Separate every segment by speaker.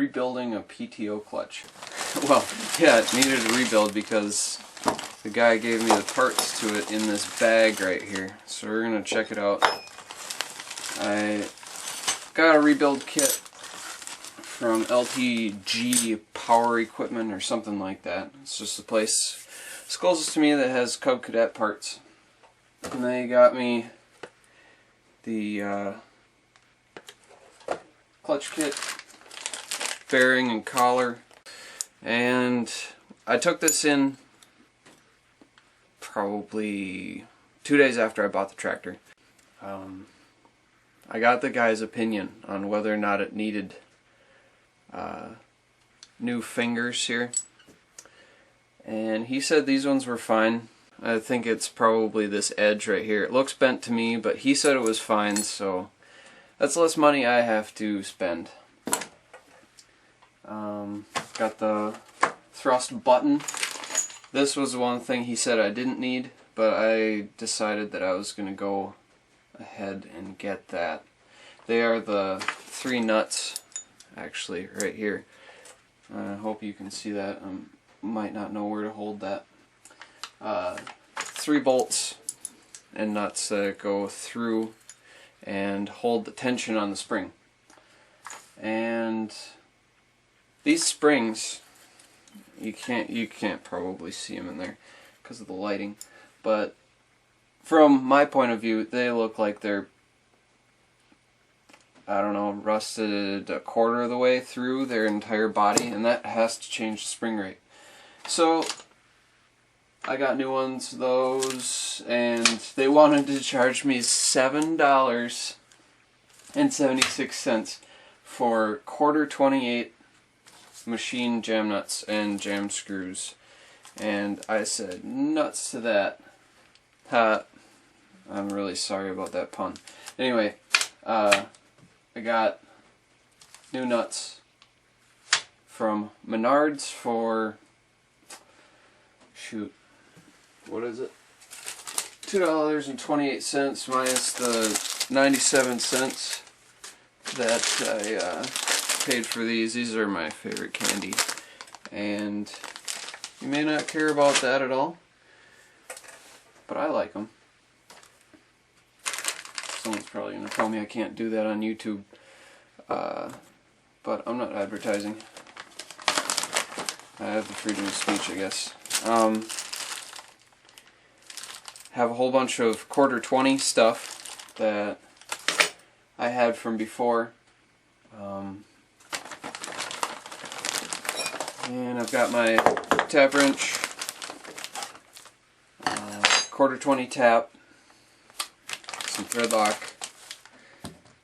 Speaker 1: rebuilding a PTO clutch. Well, yeah, it needed a rebuild because the guy gave me the parts to it in this bag right here. So we're going to check it out. I got a rebuild kit from LTG Power Equipment or something like that. It's just a place it's closest to me that has Cub Cadet parts. And they got me the clutch kit, bearing and collar, and I took this in probably 2 days after I bought the tractor. I got the guy's opinion on whether or not it needed new fingers here, and he said these ones were fine. I think it's probably this edge right here. It looks bent to me, but he said it was fine, so that's less money I have to spend. Got the thrust button. This was the one thing he said I didn't need, but I decided that I was going to go ahead and get that. They are the 3 nuts, actually, right here. I hope you can see that. Might not know where to hold that. 3 bolts and nuts that go through and hold the tension on the spring. And these springs, you can't probably see them in there because of the lighting, but from my point of view, they look like they're, I don't know, rusted a quarter of the way through their entire body, and that has to change the spring rate. So I got new ones, those, and they wanted to charge me $7.76 for quarter 28 machine jam nuts and jam screws. And I said nuts to that. I'm really sorry about that pun. Anyway, I got new nuts from Menards for, shoot, what is it? $2.28 minus the 97 cents that I paid for these. These are my favorite candy, and you may not care about that at all, but I like them. Someone's probably going to tell me I can't do that on YouTube, but I'm not advertising. I have the freedom of speech, I guess. Have a whole bunch of quarter 20 stuff that I had from before. And I've got my tap wrench, quarter 20 tap, some thread lock,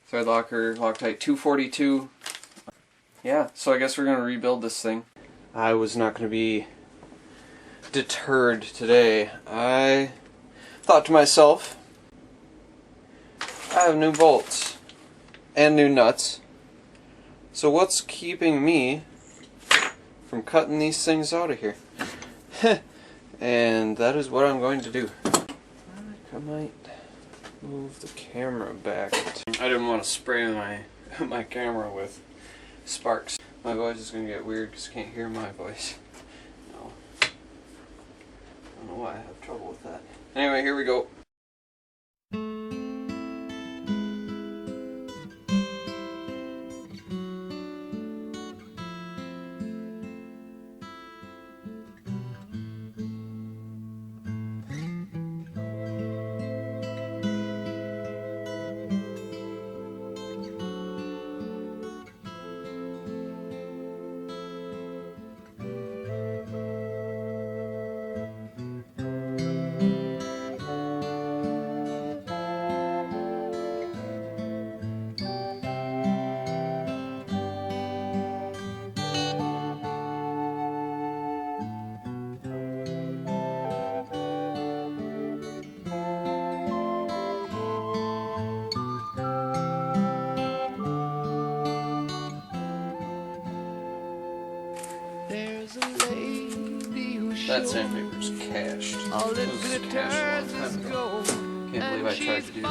Speaker 1: thread locker, Loctite 242. Yeah, so I guess we're going to rebuild this thing. I was not going to be deterred today. I thought to myself, I have new bolts and new nuts, so what's keeping me from cutting these things out of here? And that is what I'm going to do. I might move the camera back. I didn't want to spray my camera with sparks. My voice is going to get weird because you can't hear my voice. No. I don't know why I have trouble with that. Anyway, here we go. That sandpaper's cashed. It was cashed a long time ago. Can't believe I tried to do that.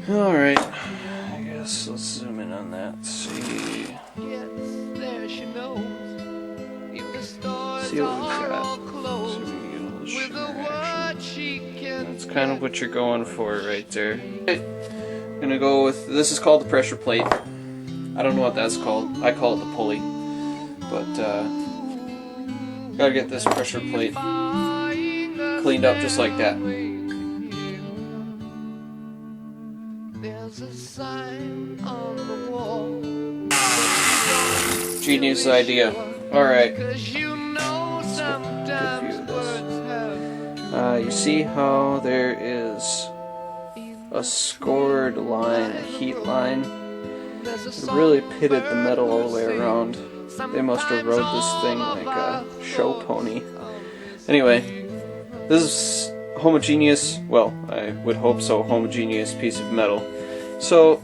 Speaker 1: Alright, I guess let's zoom in on that. See.
Speaker 2: Yes, there she knows. If the stars
Speaker 1: See what we've
Speaker 2: are
Speaker 1: got.
Speaker 2: all closed,
Speaker 1: So we get a little
Speaker 2: with
Speaker 1: shimmer
Speaker 2: a
Speaker 1: action.
Speaker 2: word she can.
Speaker 1: That's kind of what you're going for right there. I'm gonna go with, this is called the pressure plate. I don't know what that's called. I call it the pulley. But gotta get this pressure plate cleaned up just like that.
Speaker 2: There's a sign on the wall.
Speaker 1: Genius idea. Alright.
Speaker 2: You know sometimes
Speaker 1: you see how there is a scored line, a heat line? It really pitted the metal all the way around. They must have rode this thing like a show pony. Anyway, this is homogeneous, well, I would hope so, homogeneous piece of metal. So,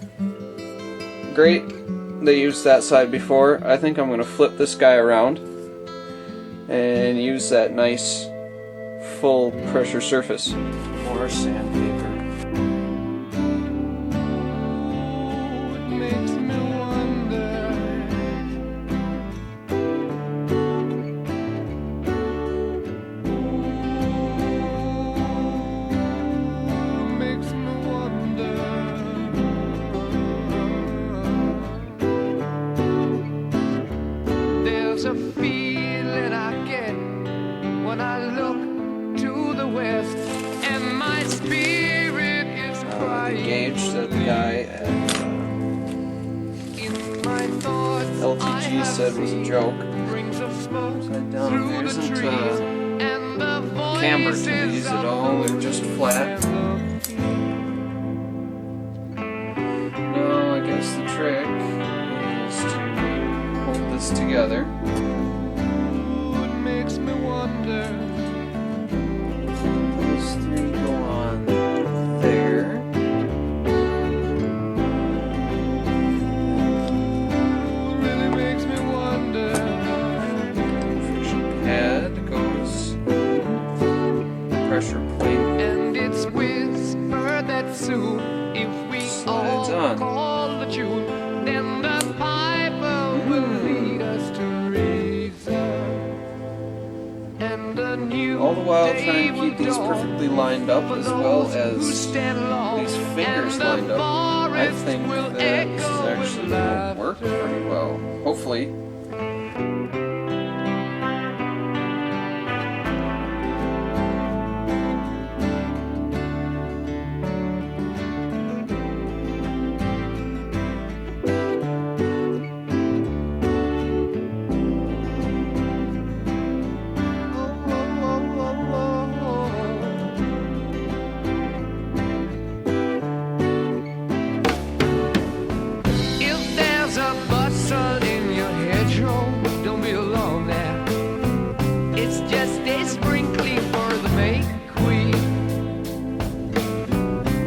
Speaker 1: great, they used that side before. I think I'm going to flip this guy around and use that nice full pressure surface. More sandpaper.
Speaker 2: There's a feeling I get when I look to the west, and my spirit is crying.
Speaker 1: Engaged that the guy at
Speaker 2: In my thoughts,
Speaker 1: LTG said was a joke.
Speaker 2: rings of smoke
Speaker 1: Upside down,
Speaker 2: through
Speaker 1: there
Speaker 2: the
Speaker 1: isn't
Speaker 2: trees, and the
Speaker 1: camber to
Speaker 2: voices
Speaker 1: these
Speaker 2: of
Speaker 1: at all, they're just flat. No, I guess the trick is to hold this together.
Speaker 2: It makes me wonder.
Speaker 1: Those three go on there.
Speaker 2: Really makes me wonder.
Speaker 1: Friction pad goes pressure plate.
Speaker 2: And it's whispered that soon, if we
Speaker 1: Slides
Speaker 2: all
Speaker 1: on.
Speaker 2: call the tune, then the piper will lead us to reason. And a new
Speaker 1: All the while
Speaker 2: day
Speaker 1: trying to keep
Speaker 2: will
Speaker 1: these
Speaker 2: dawn
Speaker 1: perfectly lined up
Speaker 2: for
Speaker 1: as
Speaker 2: those
Speaker 1: well
Speaker 2: who
Speaker 1: as
Speaker 2: stand alone,
Speaker 1: these fingers
Speaker 2: and the
Speaker 1: lined up. I
Speaker 2: forest
Speaker 1: think
Speaker 2: will
Speaker 1: that this is
Speaker 2: echo with
Speaker 1: actually going to work pretty well. Hopefully.
Speaker 2: If there's a bustle in your hedgerow, don't be alone there. It's just a sprinkling for the May Queen.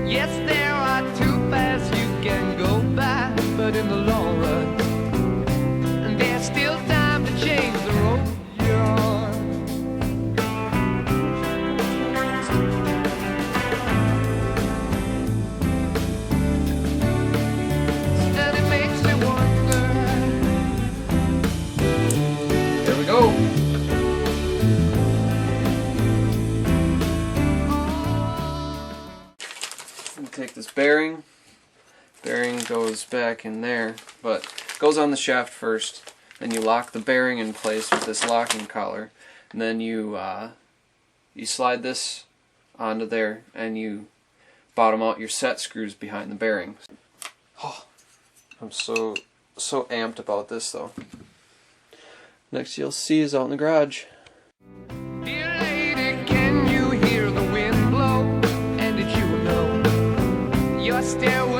Speaker 2: Yes, there are two paths you can go by, but in the long run, there's still time to change the road you're on. And it makes me wonder.
Speaker 1: There we go. We take this bearing. Bearing goes back in there, but goes on the shaft first. Then you lock the bearing in place with this locking collar, and then you slide this onto there, and you bottom out your set screws behind the bearing. Oh, I'm so amped about this though. Next you'll see is out in the garage.
Speaker 2: Dear lady, can you hear the wind blow? And did you know your stairway